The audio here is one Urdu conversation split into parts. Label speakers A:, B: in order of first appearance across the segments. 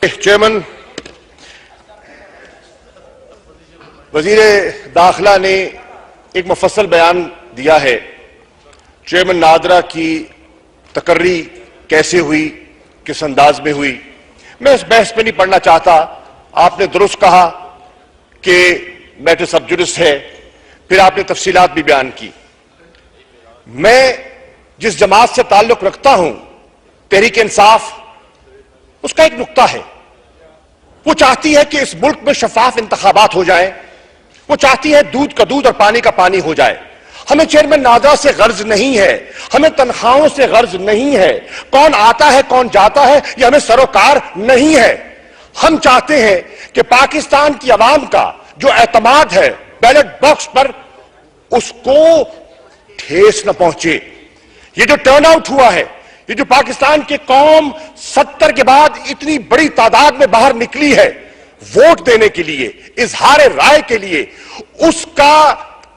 A: چیئرمین وزیر داخلہ نے ایک مفصل بیان دیا ہے. چیئرمین نادرا کی تقرری کیسے ہوئی, کس انداز میں ہوئی, میں اس بحث میں نہیں پڑھنا چاہتا. آپ نے درست کہا کہ میٹر سب جوڈس ہے, پھر آپ نے تفصیلات بھی بیان کی. میں جس جماعت سے تعلق رکھتا ہوں, تحریک انصاف, اس کا ایک نقطہ ہے. وہ چاہتی ہے کہ اس ملک میں شفاف انتخابات ہو جائیں. وہ چاہتی ہے دودھ کا دودھ اور پانی کا پانی ہو جائے. ہمیں چیئرمین نادرا سے غرض نہیں ہے, ہمیں تنخواہوں سے غرض نہیں ہے, کون آتا ہے کون جاتا ہے یہ ہمیں سروکار نہیں ہے. ہم چاہتے ہیں کہ پاکستان کی عوام کا جو اعتماد ہے بیلٹ باکس پر, اس کو ٹھیس نہ پہنچے. یہ جو ٹرن آؤٹ ہوا ہے, یہ جو پاکستان کی قوم 70 کے بعد اتنی بڑی تعداد میں باہر نکلی ہے ووٹ دینے کے لیے, اظہار رائے کے لیے, اس کا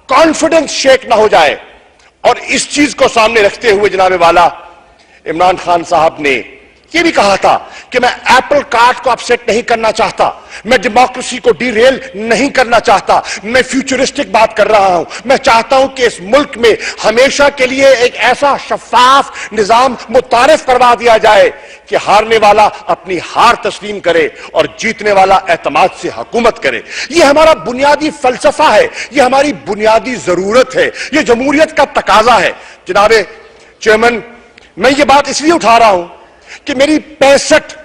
A: کانفیڈنس شیک نہ ہو جائے. اور اس چیز کو سامنے رکھتے ہوئے جناب والا عمران خان صاحب نے یہ بھی کہا تھا کہ میں ایپل کارٹ کو اپسیٹ نہیں کرنا چاہتا, میں ڈیموکریسی کو ڈی ریل نہیں کرنا چاہتا, میں فیوچرسٹک بات کر رہا ہوں. میں چاہتا ہوں کہ اس ملک میں ہمیشہ کے لیے ایک ایسا شفاف نظام متعارف کروا دیا جائے کہ ہارنے والا اپنی ہار تسلیم کرے اور جیتنے والا اعتماد سے حکومت کرے. یہ ہمارا بنیادی فلسفہ ہے, یہ ہماری بنیادی ضرورت ہے, یہ جمہوریت کا تقاضا ہے. جناب چیئرمین, میں یہ بات اس لیے اٹھا رہا ہوں کہ میری 65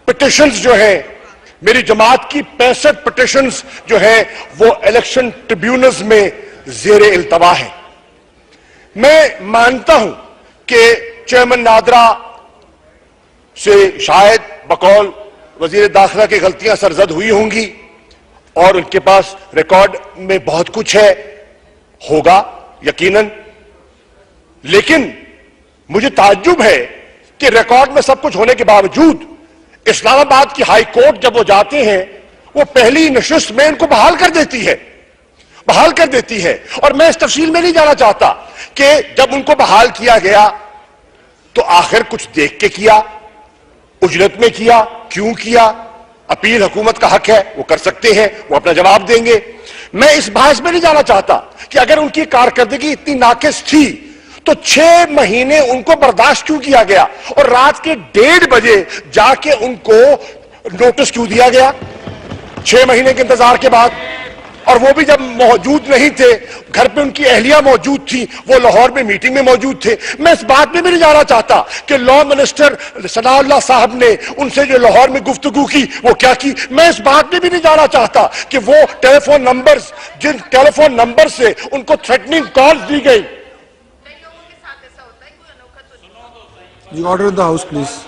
A: پٹیشنز جو ہیں, میری جماعت کی 65 پٹیشنز جو ہیں وہ الیکشن ٹریبیونلز میں زیر التوا ہیں. میں مانتا ہوں کہ چیئرمین نادرا سے شاید بقول وزیر داخلہ کی غلطیاں سرزد ہوئی ہوں گی اور ان کے پاس ریکارڈ میں بہت کچھ ہے, ہوگا یقیناً. لیکن مجھے تعجب ہے کہ ریکارڈ میں سب کچھ ہونے کے باوجود اسلام آباد کی ہائی کورٹ جب وہ جاتے ہیں وہ پہلی نشست میں ان کو بحال کر دیتی ہے. اور میں اس تفصیل میں نہیں جانا چاہتا کہ جب ان کو بحال کیا گیا تو آخر کچھ دیکھ کے کیا, اجرت میں کیا, کیوں کیا. اپیل حکومت کا حق ہے, وہ کر سکتے ہیں, وہ اپنا جواب دیں گے. میں اس بحث میں نہیں جانا چاہتا کہ اگر ان کی کارکردگی اتنی ناقص تھی تو 6 مہینے ان کو برداشت کیوں کیا گیا اور رات کے 1:30 بجے جا کے ان کو نوٹس کیوں دیا گیا 6 مہینے کے انتظار کے بعد. اور وہ بھی جب موجود نہیں تھے, گھر پہ ان کی اہلیہ موجود تھی, وہ لاہور میں میٹنگ میں موجود تھے. میں اس بات میں بھی نہیں جانا چاہتا کہ لا منسٹر ثناء اللہ صاحب نے ان سے جو لاہور میں گفتگو کی وہ کیا کی. میں اس بات میں بھی نہیں جانا چاہتا کہ وہ ٹیلی فون نمبرز, جن ٹیلی فون نمبر سے ان کو تھریٹننگ کالز دی گئی.
B: The order in the house, please.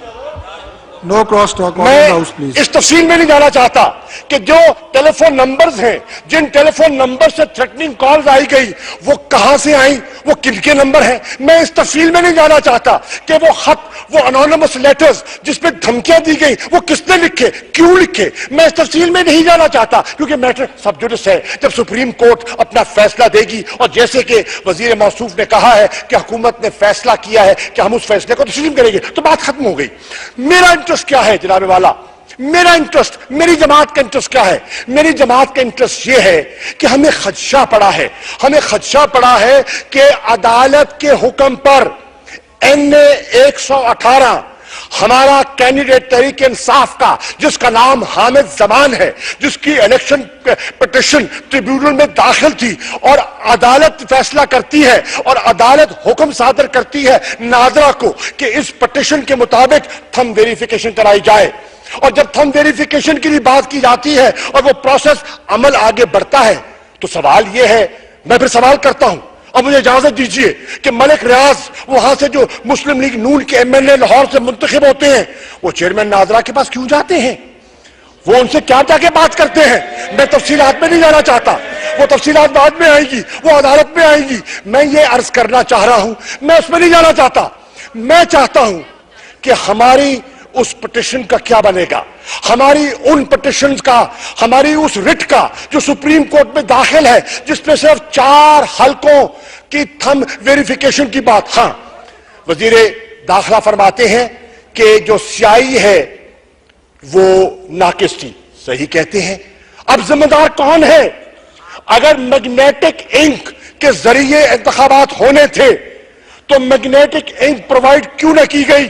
B: No cross talk. Order in the house, please.
A: میں اس تفصیل میں نہیں جانا چاہتا کہ جو ٹیلی فون نمبرز ہیں, جن ٹیلی فون نمبر سے تھریٹننگ کالز آئی گئی, وہ کہاں سے آئیں, وہ کن کے نمبر ہیں. میں اس تفصیل میں نہیں جانا چاہتا کہ وہ خط, وہ انونیمس لیٹرز جس پہ دھمکیاں دی گئی, وہ کس نے لکھے, کیوں لکھے. میں اس تفصیل میں نہیں جانا چاہتا کیونکہ میٹر سب جوڈس ہے. جب سپریم کورٹ اپنا فیصلہ دے گی, اور جیسے کہ وزیر موصوف نے کہا ہے کہ حکومت نے فیصلہ کیا ہے کہ ہم اس فیصلے کو تسلیم کریں گے, تو بات ختم ہو گئی. میرا انٹرسٹ کیا ہے جناب والا, میرا انٹرسٹ, میری جماعت کا انٹرسٹ کیا ہے. میری جماعت کا انٹرسٹ یہ ہے کہ ہمیں خدشہ پڑا ہے کہ عدالت کے حکم پر NA 118 ہمارا کینڈیڈیٹ تحریک انصاف کا, جس کا نام حامد زمان ہے, جس کی الیکشن پٹیشن ٹریبیونل میں داخل تھی, اور عدالت فیصلہ کرتی ہے اور عدالت حکم صادر کرتی ہے نادرا کو کہ اس پٹیشن کے مطابق تھم ویریفیکیشن کرائی جائے. اور جب تھم ویریفیکیشن کے لیے بات کی جاتی ہے اور وہ پروسیس عمل آگے بڑھتا ہے, تو سوال یہ ہے, میں پھر سوال کرتا ہوں, اور مجھے اجازت دیجئے کہ ملک ریاض وہاں سے جو مسلم لیگ نون کے MLA لاہور سے منتخب ہوتے ہیں, وہ چیئرمین نادرا کے پاس کیوں جاتے ہیں, وہ ان سے کیا جا کے بات کرتے ہیں. میں تفصیلات میں نہیں جانا چاہتا, وہ تفصیلات بعد میں آئیں گی, وہ عدالت میں آئیں گی. میں یہ عرض کرنا چاہ رہا ہوں, میں اس میں نہیں جانا چاہتا. میں چاہتا ہوں کہ ہماری اس پٹیشن کا کیا بنے گا, ہماری ان پٹیشنز کا, ہماری اس رٹ کا جو سپریم کورٹ میں داخل ہے, جس میں صرف 4 حلقوں کی تھم ویریفیکیشن کی بات. ہاں, وزیر داخلہ فرماتے ہیں کہ جو سیائی ہے وہ ناقص تھی. صحیح کہتے ہیں. اب ذمہ دار کون ہے؟ اگر میگنیٹک انک کے ذریعے انتخابات ہونے تھے تو میگنیٹک انک پرووائڈ کیوں نہ کی گئی؟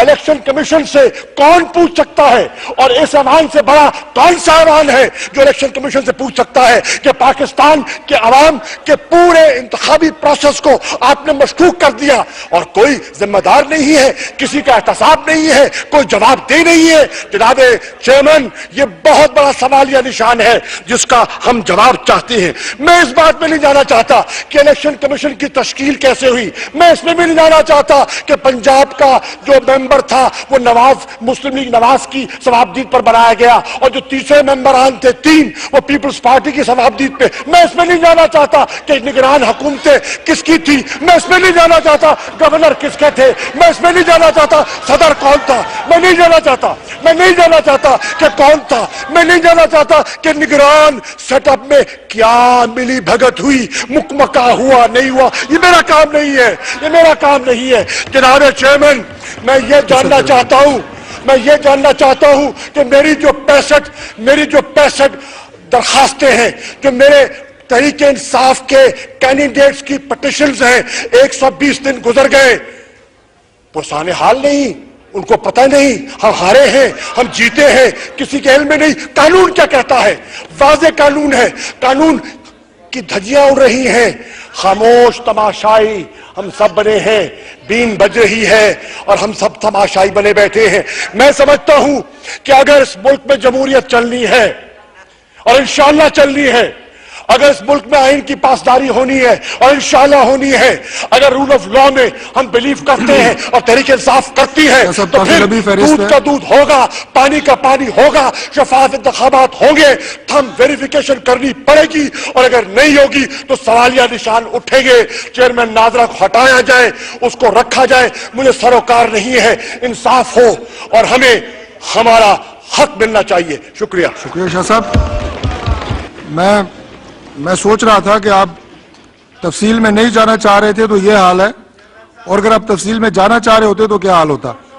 A: الیکشن کمیشن سے کون پوچھ سکتا ہے؟ اور اس ایوان سے بڑا کون سا ایوان ہے جو الیکشن کمیشن سے پوچھ سکتا ہے کہ پاکستان کے عوام کے پورے انتخابی پروسیس کو آپ نے مشکوک کر دیا اور کوئی ذمہ دار نہیں ہے، کسی کا احتساب نہیں ہے، کوئی جواب دہ نہیں ہے؟ جناب چیئرمین، یہ بہت بڑا سوالیہ نشان ہے جس کا ہم جواب چاہتے ہیں. میں اس بات میں نہیں جانا چاہتا کہ الیکشن کمیشن کی تشکیل کیسے ہوئی، میں اس میں بھی نہیں جانا چاہتا کہ پنجاب کا جو ممبر تھا وہ نواز، مسلم لیگ نواز کی ثوابدید پر بنایا گیا، اور جو تیسرے ممبران تھے 3 وہ پیپلز پارٹی کی ثوابدید پہ. میں اس میں نہیں جانا چاہتا کہ نگران حکومتیں کس کی تھی، میں اس میں نہیں جانا چاہتا گورنر کس کے تھے، میں اس میں نہیں جانا چاہتا صدر کون تھا، میں نہیں جانا چاہتا کہ کون تھا، میں نہیں جانا چاہتا کہ نگران سیٹ اپ میں کیا ملی بھگت ہوئی، مکمکہ ہوا نہیں ہوا. یہ میرا کام نہیں ہے، یہ میرا کام نہیں ہے. جناب چیئرمین، میں یہ جاننا چاہتا ہوں کہ میری جو 65 درخواستیں ہیں، جو میرے تحریک انصاف کے کینڈیڈیٹس کی پٹیشنز ہیں، 120 دن گزر گئے، پرسان حال نہیں، ان کو پتہ نہیں ہم ہارے ہیں ہم جیتے ہیں، کسی کے علم میں نہیں. قانون کیا کہتا ہے؟ واضح قانون ہے. قانون کی دھجیاں اڑ رہی ہیں، خاموش تماشائی ہم سب بنے ہیں. بین بج رہی ہے اور ہم سب تماشائی بنے بیٹھے ہیں. میں سمجھتا ہوں کہ اگر اس ملک میں جمہوریت چلنی ہے اور انشاءاللہ چلنی ہے، اگر اس ملک میں آئین کی پاسداری ہونی ہے اور انشاءاللہ ہونی ہے، اگر رول آف لا میں ہم بلیو کرتے ہیں اور تحریک انصاف کرتی ہے، تو پھر دودھ کا دودھ ہوگا، پانی کا پانی ہوگا، شفاف انتخابات ہوں گے. ہم ویریفیکیشن کرنی پڑے گی اور اگر نہیں ہوگی تو سوالیہ نشان اٹھیں گے. چیئرمین نادرا کو ہٹایا جائے، اس کو رکھا جائے. مجھے سروکار نہیں ہے، انصاف ہو اور ہمیں ہمارا حق ملنا چاہیے. شکریہ.
B: شکریہ شاہ صاحب. میں سوچ رہا تھا کہ آپ تفصیل میں نہیں جانا چاہ رہے تھے تو یہ حال ہے، اور اگر آپ تفصیل میں جانا چاہ رہے ہوتے تو کیا حال ہوتا.